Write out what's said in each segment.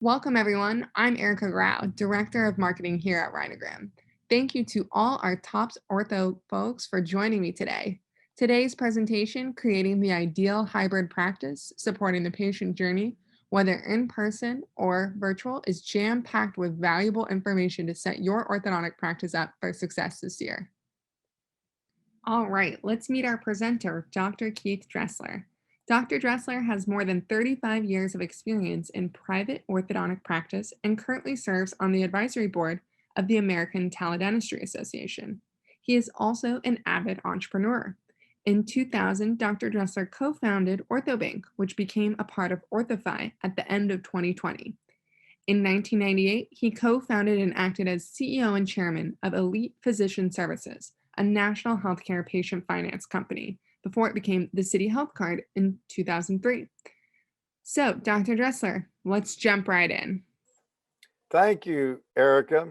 Welcome, everyone. I'm Erica Grau, Director of Marketing here at Rhinogram. Thank you to all our top ortho folks for joining me today. Today's presentation, Creating the Ideal Hybrid Practice, Supporting the Patient Journey, whether in person or virtual, is jam-packed with valuable information to set your orthodontic practice up for success this year. All right, let's meet our presenter, Dr. Keith Dressler. Dr. Dressler has more than 35 years of experience in private orthodontic practice and currently serves on the advisory board of the American Teledentistry Association. He is also an avid entrepreneur. In 2000, Dr. Dressler co-founded OrthoBank, which became a part of OrthoFi at the end of 2020. In 1998, he co-founded and acted as CEO and chairman of Elite Physician Services, a national healthcare patient finance company, before it became the City Health Card in 2003. So, Dr. Dressler, let's jump right in. Thank you, Erica.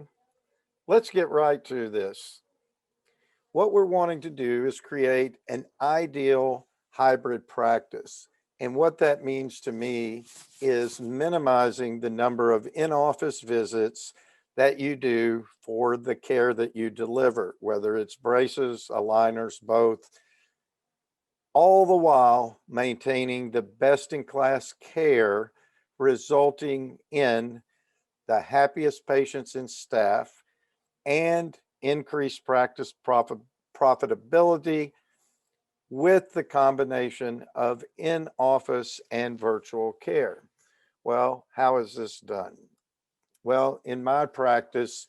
Let's get right to this. What we're wanting to do is create an ideal hybrid practice. And what that means to me is minimizing the number of in-office visits that you do for the care that you deliver, whether it's braces, aligners, both, all the while maintaining the best-in-class care, resulting in the happiest patients and staff and increased practice profitability with the combination of in-office and virtual care. Well, how is this done? Well, in my practice,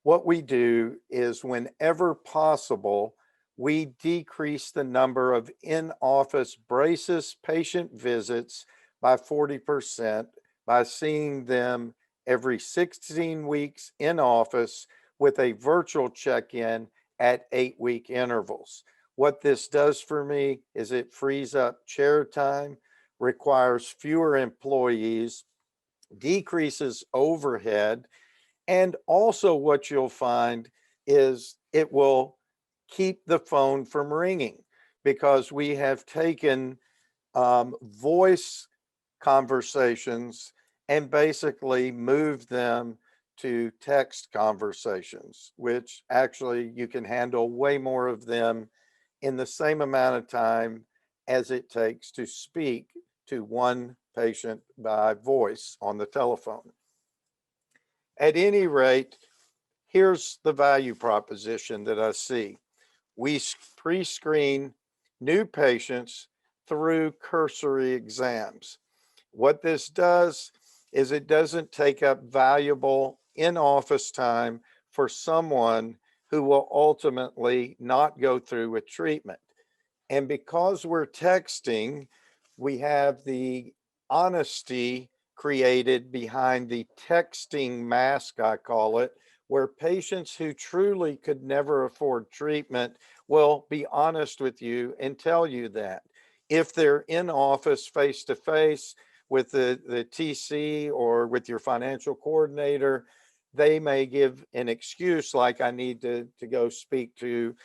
what we do is whenever possible, we decrease the number of in-office braces patient visits by 40% by seeing them every 16 weeks in office with a virtual check-in at 8-week intervals. What this does for me is it frees up chair time, requires fewer employees, decreases overhead, and also what you'll find is it will keep the phone from ringing because we have taken voice conversations and basically moved them to text conversations, which actually you can handle way more of them in the same amount of time as it takes to speak to one patient by voice on the telephone. At any rate, here's the value proposition that I see. We pre-screen new patients through cursory exams. What this does is it doesn't take up valuable in-office time for someone who will ultimately not go through with treatment. And because we're texting, we have the honesty created behind the texting mask, I call it, where patients who truly could never afford treatment will be honest with you and tell you that. If they're in office face to face with the TC or with your financial coordinator, they may give an excuse like I need to go speak to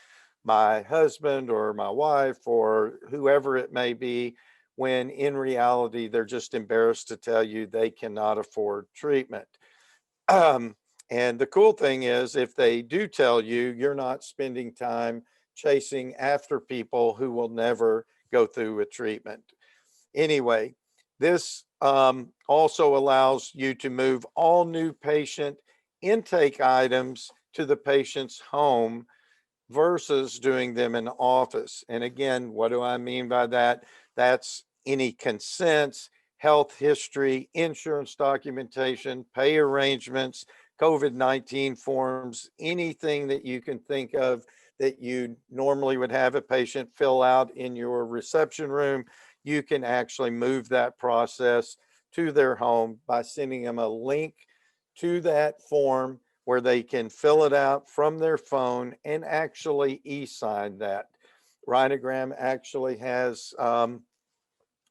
my husband or my wife or whoever it may be, when in reality, they're just embarrassed to tell you they cannot afford treatment. And the cool thing is, if they do tell you, you're not spending time chasing after people who will never go through with treatment. Anyway, this also allows you to move all new patient intake items to the patient's home versus doing them in office. And again, what do I mean by that? That's any consents, health history, insurance documentation, pay arrangements, COVID-19 forms, anything that you can think of that you normally would have a patient fill out in your reception room, you can actually move that process to their home by sending them a link to that form where they can fill it out from their phone and actually e-sign that. Rhinogram actually has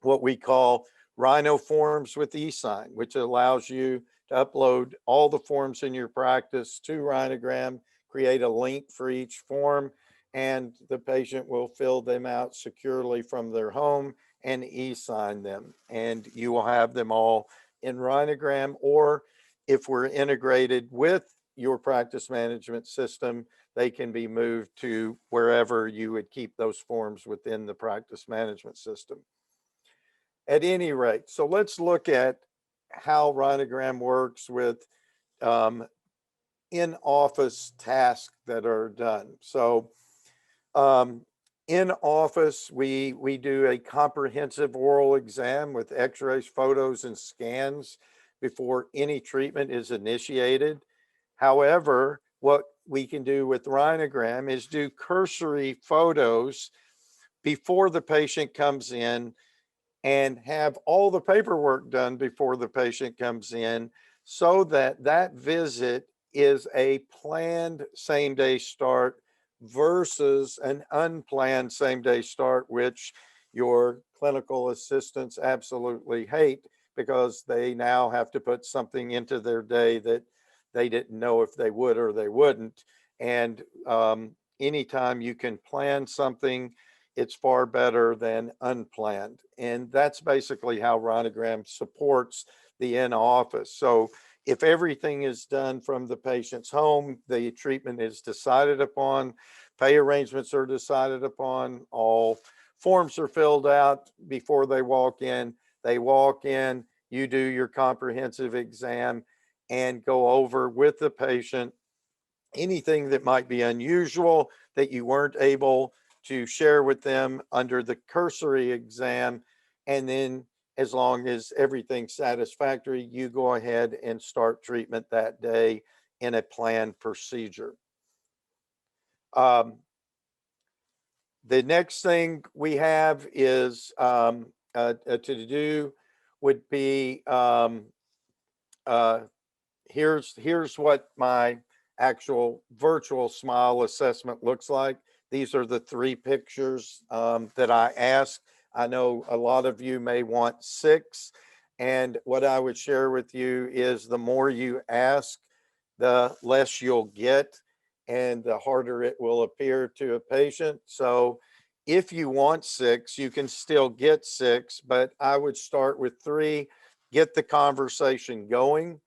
what we call Rhino Forms with e-sign, which allows you to upload all the forms in your practice to Rhinogram, create a link for each form, and the patient will fill them out securely from their home and e-sign them. And you will have them all in Rhinogram, or if we're integrated with your practice management system, they can be moved to wherever you would keep those forms within the practice management system. At any rate, so let's look at how Rhinogram works with in-office tasks that are done. So in office, we do a comprehensive oral exam with x-rays, photos, and scans before any treatment is initiated. However, what we can do with Rhinogram is do cursory photos before the patient comes in and have all the paperwork done before the patient comes in, so that that visit is a planned same-day start versus an unplanned same-day start, which your clinical assistants absolutely hate, because they now have to put something into their day that they didn't know if they would or they wouldn't. And anytime you can plan something, it's far better than unplanned. And that's basically how Rhinogram supports the in-office. So if everything is done from the patient's home, the treatment is decided upon, pay arrangements are decided upon, all forms are filled out before they walk in. They walk in, you do your comprehensive exam and go over with the patient anything that might be unusual that you weren't able to share with them under the cursory exam. And then as long as everything's satisfactory, you go ahead and start treatment that day in a planned procedure. The next thing we have is to do would be, here's what my actual virtual smile assessment looks like. These are the 3 pictures that I asked. I know a lot of you may want 6. And what I would share with you is the more you ask, the less you'll get and the harder it will appear to a patient. So if you want 6, you can still get 6, but I would start with 3, get the conversation going,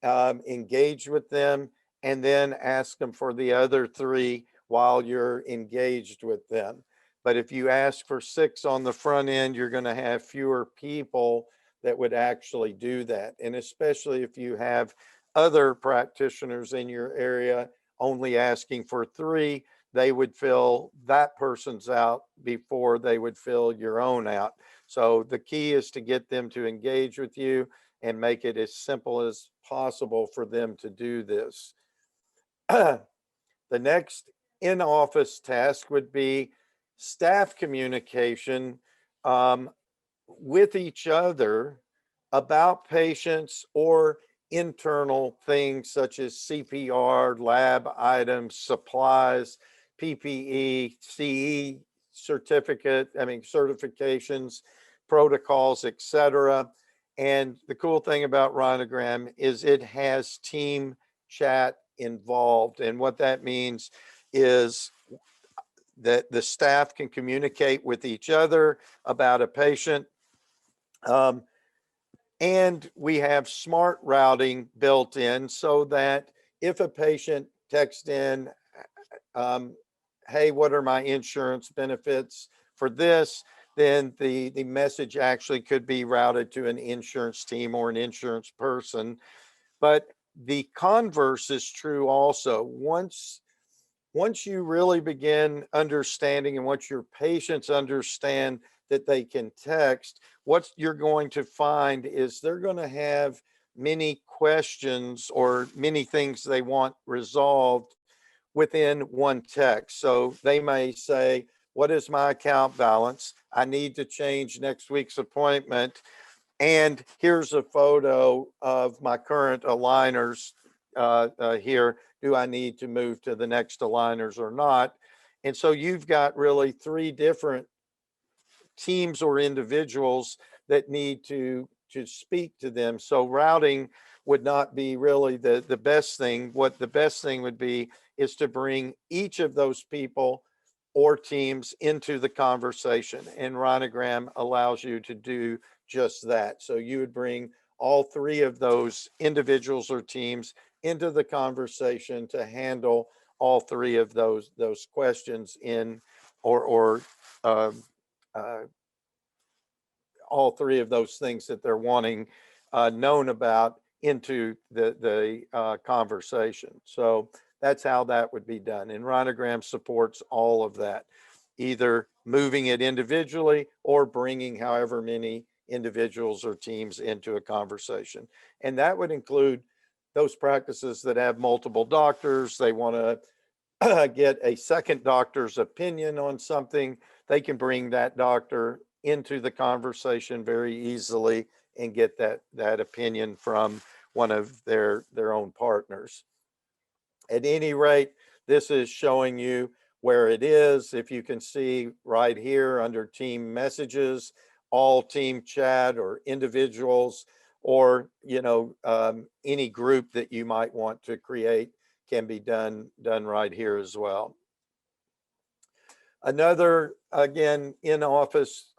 engage with them, and then ask them for the other 3 while you're engaged with them. But if you ask for 6 on the front end, you're going to have fewer people that would actually do that. And especially if you have other practitioners in your area only asking for 3, they would fill that person's out before they would fill your own out. So the key is to get them to engage with you and make it as simple as possible for them to do this. The next in-office task would be staff communication with each other about patients or internal things such as CPR, lab items, supplies, PPE, CE certifications, protocols, etc. And the cool thing about Rhinogram is it has team chat involved. And what that means is that the staff can communicate with each other about a patient. And we have smart routing built in so that if a patient texts in, hey, what are my insurance benefits for this? Then the message actually could be routed to an insurance team or an insurance person. But the converse is true also. Once you really begin understanding, and once your patients understand that they can text, what you're going to find is they're going to have many questions or many things they want resolved within one text. So they may say, what is my account balance? I need to change next week's appointment. And here's a photo of my current aligners here. Do I need to move to the next aligners or not? And so you've got really 3 different teams or individuals that need to speak to them. So routing would not be really the best thing. What the best thing would be is to bring each of those people or teams into the conversation. And Rhinogram allows you to do just that. So you would bring all three of those individuals or teams into the conversation to handle all three of those questions in or um, uh, all three of those things that they're wanting known about into the conversation. So that's how that would be done. And Rhinogram supports all of that, either moving it individually or bringing however many individuals or teams into a conversation. And that would include those practices that have multiple doctors. They want to get a second doctor's opinion on something, they can bring that doctor into the conversation very easily and get that opinion from one of their own partners. At any rate, this is showing you where it is. If you can see right here under team messages, all team chat or individuals, or any group that you might want to create can be done right here as well. Another, again, in-office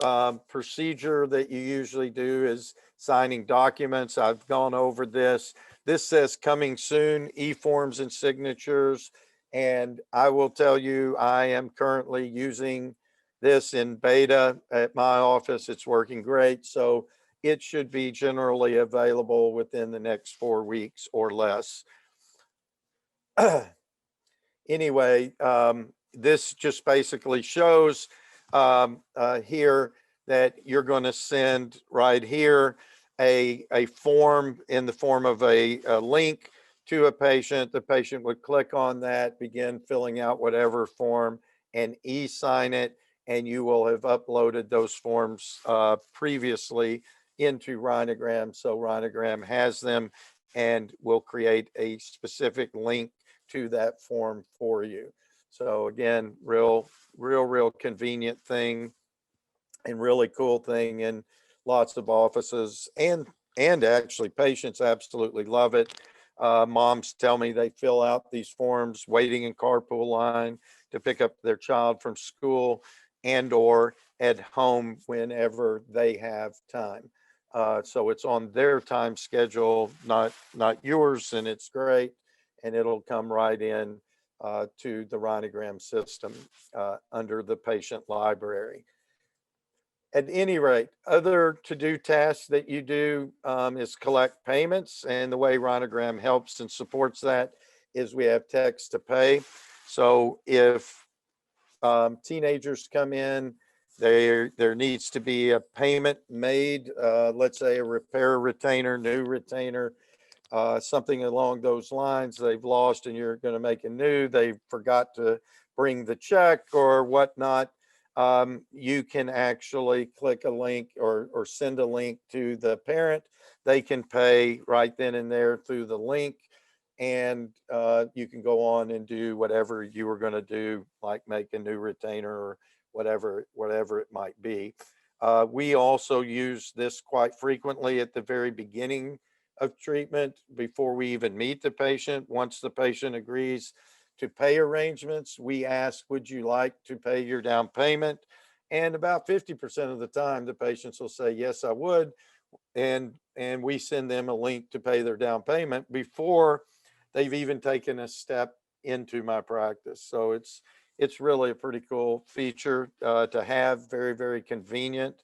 procedure that you usually do is signing documents. I've gone over this. This says coming soon, e-forms and signatures. And I will tell you, I am currently using this in beta at my office. It's working great. So it should be generally available within the next 4 weeks or less. Anyway, this just basically shows here that you're going to send right here a form in the form of a link to a patient. The patient would click on that, begin filling out whatever form, and e-sign it, and you will have uploaded those forms previously into Rhinogram. So Rhinogram has them and will create a specific link to that form for you. So again, real convenient thing and really cool thing in lots of offices, and actually patients absolutely love it. Moms tell me they fill out these forms waiting in carpool line to pick up their child from school and or at home whenever they have time. So it's on their time schedule, not yours, and it's great. And it'll come right in to the Rhinogram system under the patient library. At any rate, other to-do tasks that you do is collect payments, and the way Rhinogram helps and supports that is we have text to pay. So if teenagers come in, there needs to be a payment made, let's say a repair retainer, new retainer, something along those lines. They've lost and you're going to make a new, they forgot to bring the check or whatnot. You can actually click a link or send a link to the parent. They can pay right then and there through the link, and you can go on and do whatever you were going to do, like make a new retainer or whatever it might be. We also use this quite frequently at the very beginning of treatment before we even meet the patient. Once the patient agrees to pay arrangements, we ask, would you like to pay your down payment? And about 50% of the time, the patients will say, yes, I would. And we send them a link to pay their down payment before they've even taken a step into my practice. So it's really a pretty cool feature to have. Very, very convenient.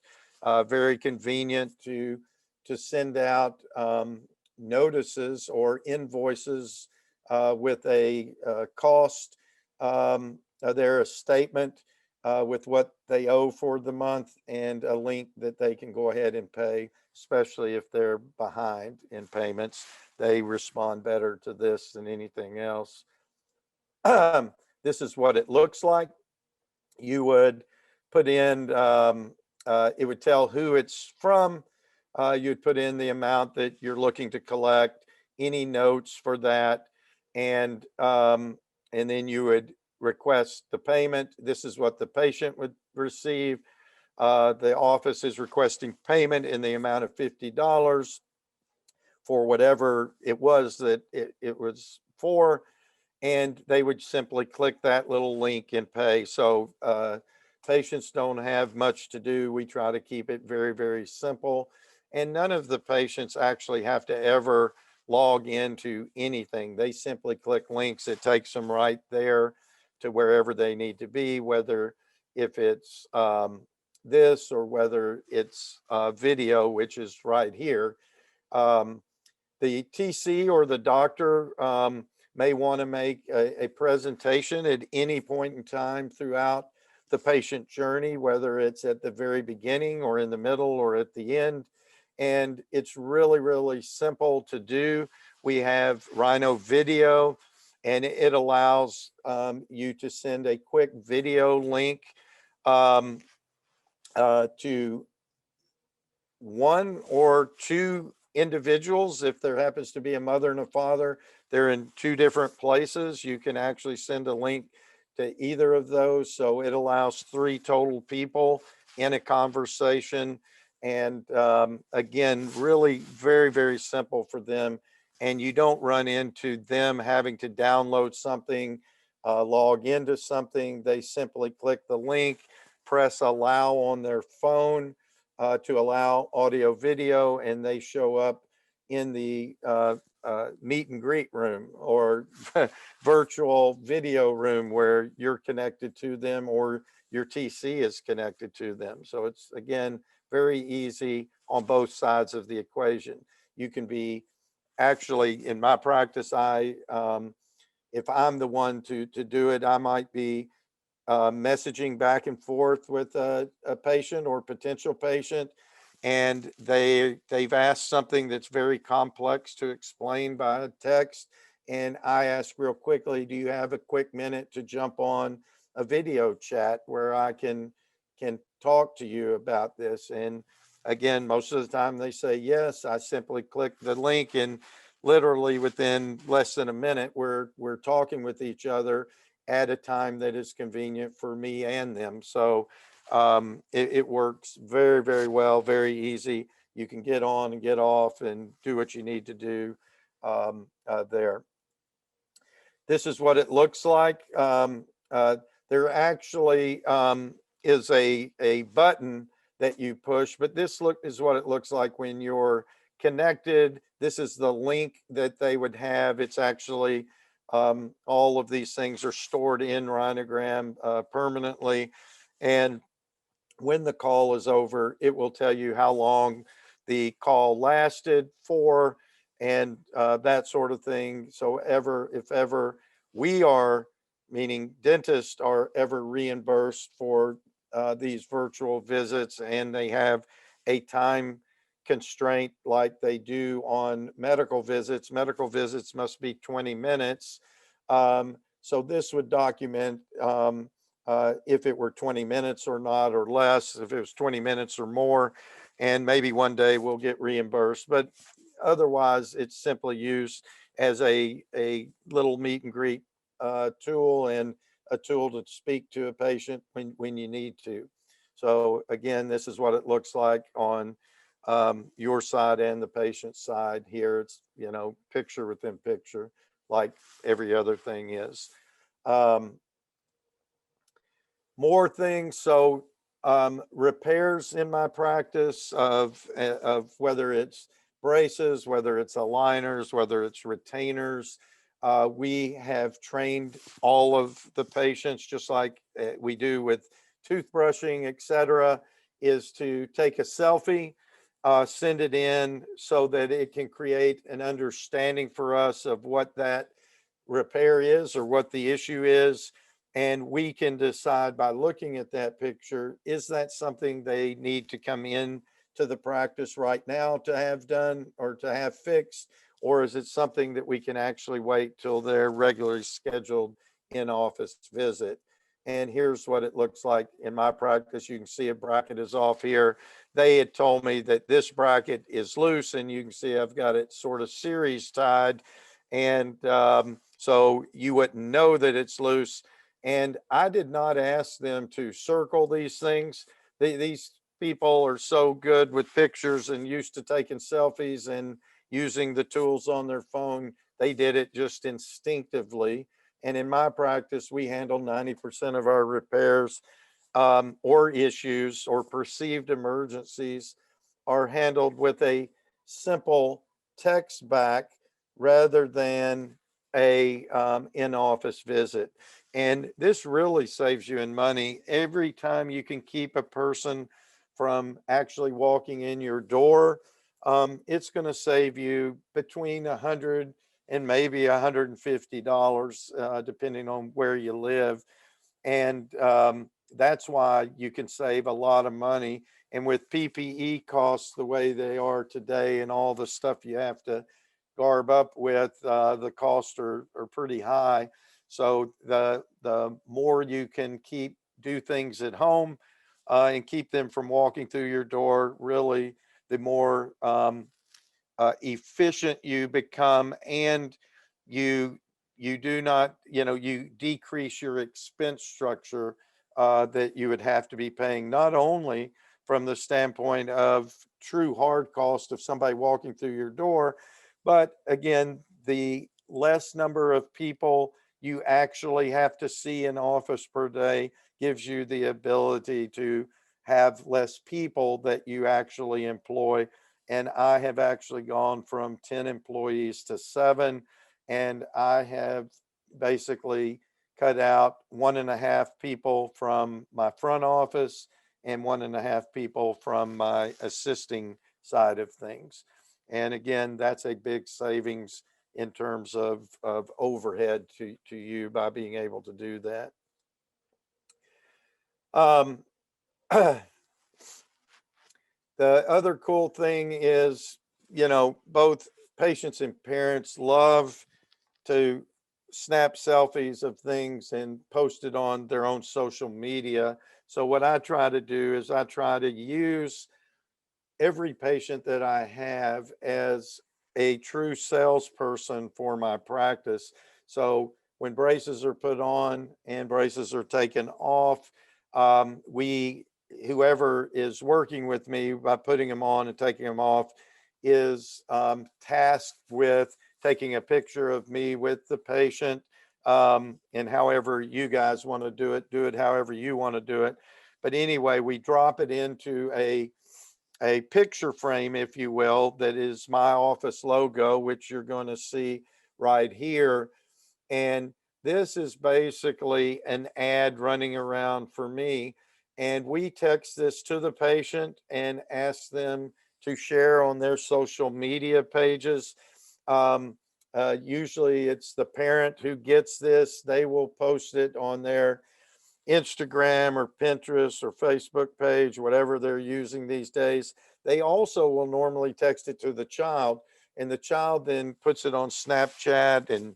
Very convenient to send out notices or invoices with a cost. They're a statement with what they owe for the month and a link that they can go ahead and pay, especially if they're behind in payments. They respond better to this than anything else. This is what it looks like. You would put in, it would tell who it's from. You'd put in the amount that you're looking to collect, any notes for that, and then you would request the payment. This is what the patient would receive. The office is requesting payment in the amount of $50 for whatever it was that it was for, and they would simply click that little link and pay. So patients don't have much to do. We try to keep it very, very simple. And none of the patients actually have to ever log into anything. They simply click links. It takes them right there to wherever they need to be, whether if it's this or whether it's video, which is right here. Um, the TC or the doctor may want to make a presentation at any point in time throughout the patient journey, whether it's at the very beginning or in the middle or at the end. And it's really, really simple to do. We have Rhino Video, and it allows you to send a quick video link um, to one or two individuals. If there happens to be a mother and a father, they're in two different places. You can actually send a link to either of those. So it allows three total people in a conversation. And again, really very, very simple for them. And you don't run into them having to download something, log into something. They simply click the link, press allow on their phone to allow audio video, and they show up in the meet and greet room or virtual video room where you're connected to them or your TC is connected to them. So it's, again, very easy on both sides of the equation. You can be actually, in my practice, if I'm the one to do it, I might be messaging back and forth with a patient or potential patient, and they've asked something that's very complex to explain by text, and I ask real quickly, do you have a quick minute to jump on a video chat where I can talk to you about this? And again, most of the time they say yes. I simply click the link, and literally within less than a minute we're talking with each other at a time that is convenient for me and them. So it works very, very well, very easy. You can get on and get off and do what you need to do there. This is what it looks like. There actually is a button that you push, but this is what it looks like when you're connected. This is the link that they would have. It's actually all of these things are stored in Rhinogram permanently. And when the call is over, it will tell you how long the call lasted for and that sort of thing. So if ever we are, meaning dentists are ever reimbursed for these virtual visits and they have a time constraint like they do on medical visits must be 20 minutes. So this would document if it were 20 minutes or not, or less, if it was 20 minutes or more, and maybe one day we'll get reimbursed. But otherwise, it's simply used as a little meet and greet tool and a tool to speak to a patient when you need to. So again, this is what it looks like on your side and the patient's side here. It's, picture within picture, like every other thing is. More things. So repairs in my practice of whether it's braces, whether it's aligners, whether it's retainers. We have trained all of the patients, just like we do with toothbrushing, etc., is to take a selfie, send it in so that it can create an understanding for us of what that repair is or what the issue is. And we can decide by looking at that picture, is that something they need to come in to the practice right now to have done or to have fixed? Or is it something that we can actually wait till their regularly scheduled in-office visit? And here's what it looks like in my practice. You can see a bracket is off here. They had told me that this bracket is loose, and you can see I've got it sort of series tied. And so you wouldn't know that it's loose. And I did not ask them to circle these things. These people are so good with pictures and used to taking selfies and using the tools on their phone. They did it just instinctively. And in my practice, we handle 90% of our repairs or issues or perceived emergencies are handled with a simple text back rather than a in-office visit. And this really saves you in money. Every time you can keep a person from actually walking in your door, it's going to save you between 100 and maybe $150, depending on where you live. And that's why you can save a lot of money. And with PPE costs the way they are today and all the stuff you have to garb up with, the costs are pretty high. So the more you can do things at home and keep them from walking through your door, really, the more efficient you become, and you you do not, you decrease your expense structure that you would have to be paying, not only from the standpoint of true hard cost of somebody walking through your door, but again, the less number of people you actually have to see in office per day gives you the ability to have less people that you actually employ. And I have actually gone from 10 employees to 7, and I have basically cut out 1.5 people from my front office and 1.5 people from my assisting side of things. And again, that's a big savings in terms of overhead to you by being able to do that. Um, The other cool thing is, both patients and parents love to snap selfies of things and post it on their own social media. So what I try to do is I try to use every patient that I have as a true salesperson for my practice. So when braces are put on and braces are taken off, we whoever is working with me by putting them on and taking them off is tasked with taking a picture of me with the patient. And however you guys want to do it however you want to do it. But anyway, we drop it into a picture frame, if you will, that is my office logo, which you're going to see right here. And this is basically an ad running around for me. And we text this to the patient and ask them to share on their social media pages. Um, Usually it's the parent who gets this, they will post it on their Instagram or Pinterest or Facebook page, whatever they're using these days. They also will normally text it to the child, and the child then puts it on Snapchat and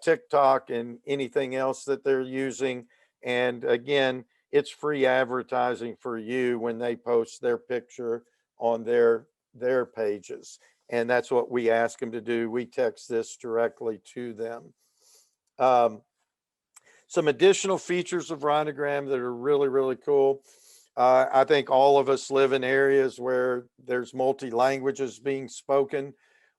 TikTok and anything else that they're using. And again, it's free advertising for you when they post their picture on their pages. And that's what we ask them to do. We text this directly to them. Um, some additional features of Rhinogram that are really, really cool. I think all of us live in areas where there's multi languages being spoken.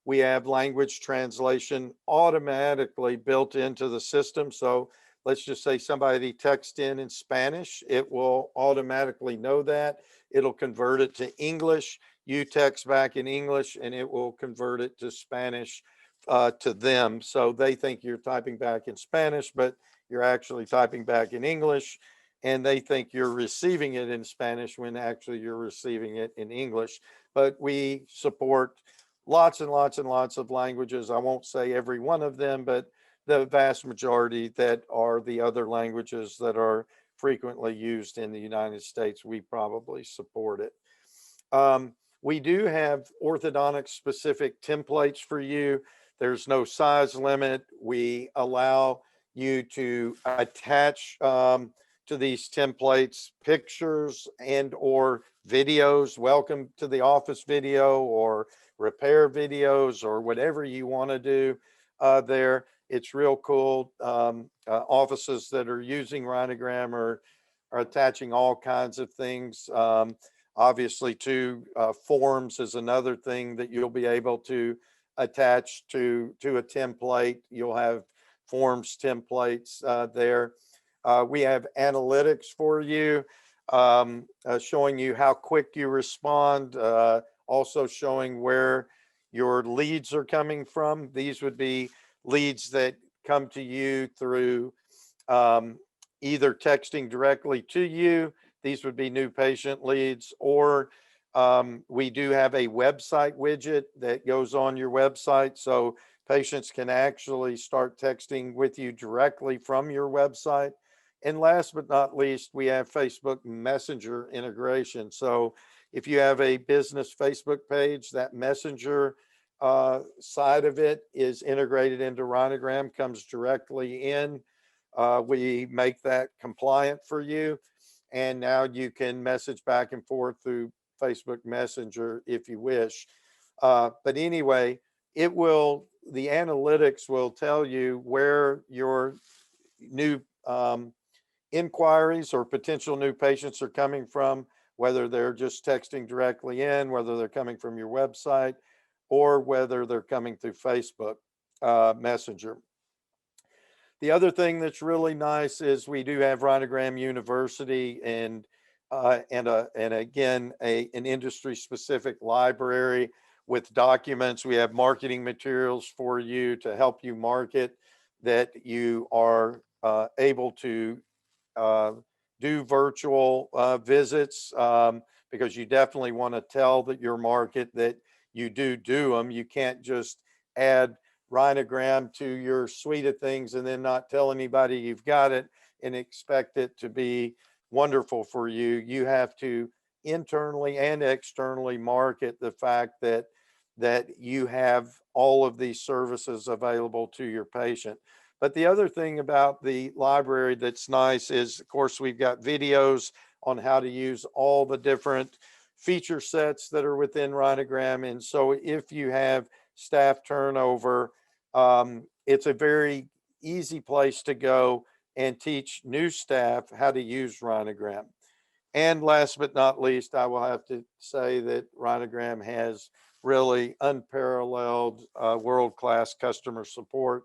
We have language translation automatically built into the system. So let's just say somebody texts in Spanish, it will automatically know that. It'll convert it to English. You text back in English, and it will convert it to Spanish to them. So they think you're typing back in Spanish, but you're actually typing back in English, and they think you're receiving it in Spanish when actually you're receiving it in English. But we support lots and lots and lots of languages. I won't say every one of them, but the vast majority that are the other languages that are frequently used in the United States, we probably support it. We do have orthodontic specific templates for you. There's no size limit. We allow you to attach to these templates pictures and or videos. Welcome to the office video or repair videos or whatever you want to do there. It's real cool. Offices that are using Rhinogram are attaching all kinds of things. Obviously, too, forms is another thing that you'll be able to attach to a template. You'll have forms templates there. We have analytics for you. showing you how quick you respond, also showing where your leads are coming from. These would be leads that come to you through um, either texting directly to you. These would be new patient leads, or we do have a website widget that goes on your website. So patients can actually start texting with you directly from your website. And last but not least, we have Facebook Messenger integration. So if you have a business Facebook page, that Messenger side of it is integrated into Rhinogram, comes directly in. We make that compliant for you. And now you can message back and forth through Facebook Messenger if you wish. But anyway, the analytics will tell you where your new inquiries or potential new patients are coming from, whether they're just texting directly in, whether they're coming from your website, or whether they're coming through Facebook Messenger. The other thing that's really nice is we do have Rhinogram University and again an industry specific library with documents. We have marketing materials for you to help you market, that you are able to uh, do virtual visits, because you definitely want to tell that your market that you do them. You can't just add Rhinogram to your suite of things and then not tell anybody you've got it and expect it to be wonderful for you. You have to internally and externally market the fact that you have all of these services available to your patient. But the other thing about the library that's nice is, of course, we've got videos on how to use all the different feature sets that are within Rhinogram. And so if you have staff turnover, it's a very easy place to go and teach new staff how to use Rhinogram. And last but not least, I will have to say that Rhinogram has really unparalleled world-class customer support.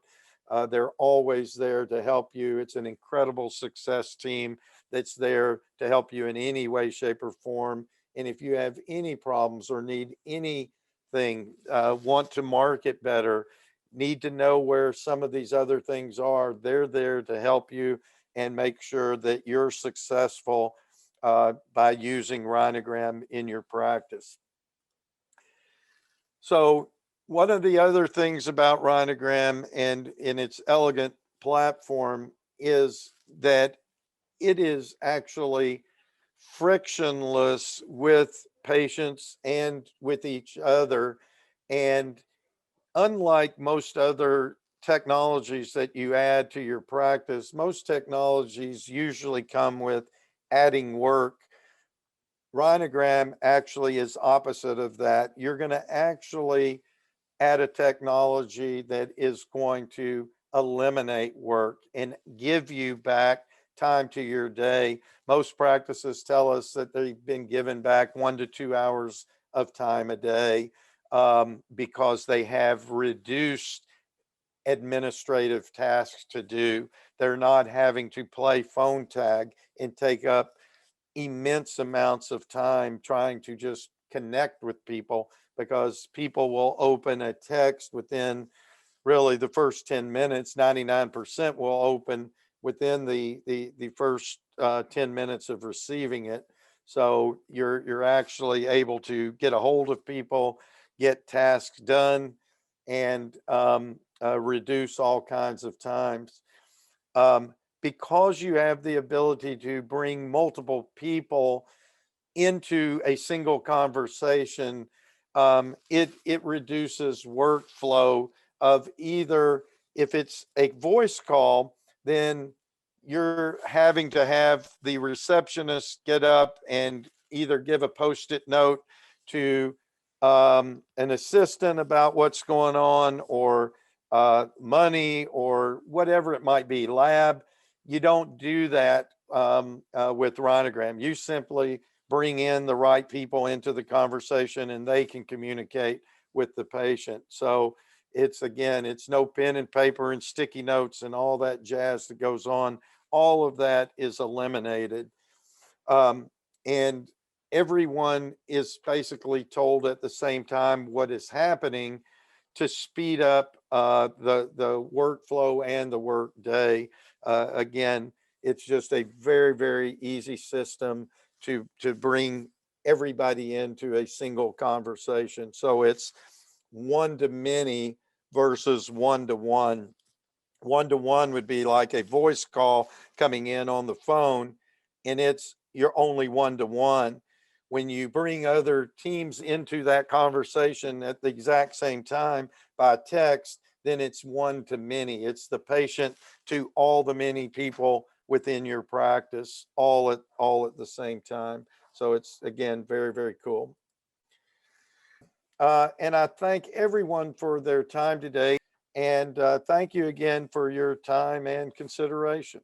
They're always there to help you. It's an incredible success team that's there to help you in any way, shape, or form. And if you have any problems or need anything, want to market better, need to know where some of these other things are, they're there to help you and make sure that you're successful by using Rhinogram in your practice. So one of the other things about Rhinogram and in its elegant platform is that it is actually frictionless with patients and with each other. And unlike most other technologies that you add to your practice, most technologies usually come with adding work. Rhinogram actually is opposite of that. You're going to actually add a technology that is going to eliminate work and give you back time to your day. Most practices tell us that they've been given back 1 to 2 hours of time a day, because they have reduced administrative tasks to do. They're not having to play phone tag and take up immense amounts of time trying to just connect with people, because people will open a text within really the first 10 minutes. 99% will open within the first 10 minutes of receiving it. So you're actually able to get a hold of people, get tasks done, and reduce all kinds of times. Because you have the ability to bring multiple people into a single conversation, it reduces workflow of either, if it's a voice call, then you're having to have the receptionist get up and either give a post-it note to an assistant about what's going on, or money, or whatever it might be, lab. You don't do that with Rhinogram. You simply bring in the right people into the conversation and they can communicate with the patient. So it's no pen and paper and sticky notes and all that jazz that goes on. All of that is eliminated. And everyone is basically told at the same time what is happening to speed up the workflow and the work day. Again, it's just a very, very easy system to bring everybody into a single conversation. So it's one to many versus one to one. One to one would be like a voice call coming in on the phone, and it's you're only one to one. When you bring other teams into that conversation at the exact same time by text, then it's one to many. It's the patient to all the many people within your practice, all at the same time. So it's again very, very cool. And I thank everyone for their time today. And thank you again for your time and consideration.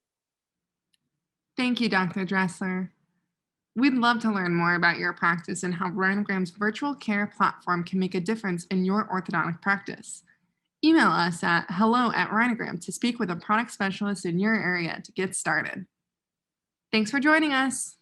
Thank you, Dr. Dressler. We'd love to learn more about your practice and how Rhinogram's virtual care platform can make a difference in your orthodontic practice. Email us at hello@Rhinogram to speak with a product specialist in your area to get started. Thanks for joining us.